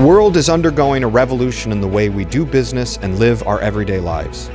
The world is undergoing a revolution in the way we do business and live our everyday lives.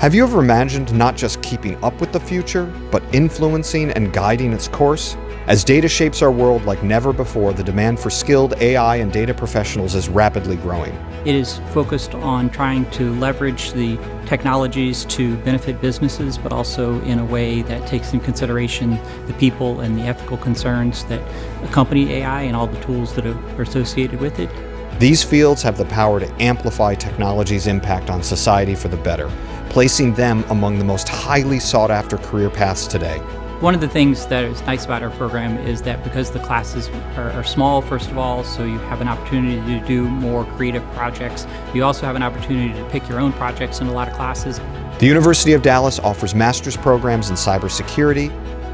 Have you ever imagined not just keeping up with the future, but influencing and guiding its course? As data shapes our world like never before, the demand for skilled AI and data professionals is rapidly growing. It is focused on trying to leverage the technologies to benefit businesses, but also in a way that takes into consideration the people and the ethical concerns that accompany AI and all the tools that are associated with it. These fields have the power to amplify technology's impact on society for the better, placing them among the most highly sought-after career paths today. One of the things that is nice about our program is that because the classes are small, first of all, so you have an opportunity to do more creative projects. You also have an opportunity to pick your own projects in a lot of classes. The University of Dallas offers master's programs in cybersecurity,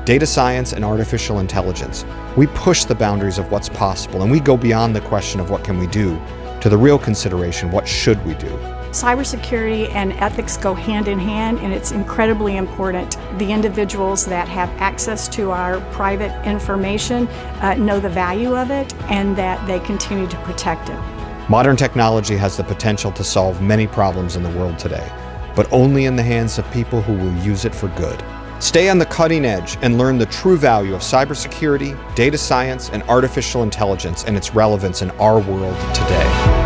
data science, and artificial intelligence. We push the boundaries of what's possible, and we go beyond the question of what can we do to the real consideration, what should we do? Cybersecurity and ethics go hand in hand, and it's incredibly important. The individuals that have access to our private information know the value of it and that they continue to protect it. Modern technology has the potential to solve many problems in the world today, but only in the hands of people who will use it for good. Stay on the cutting edge and learn the true value of cybersecurity, data science, and artificial intelligence and its relevance in our world today.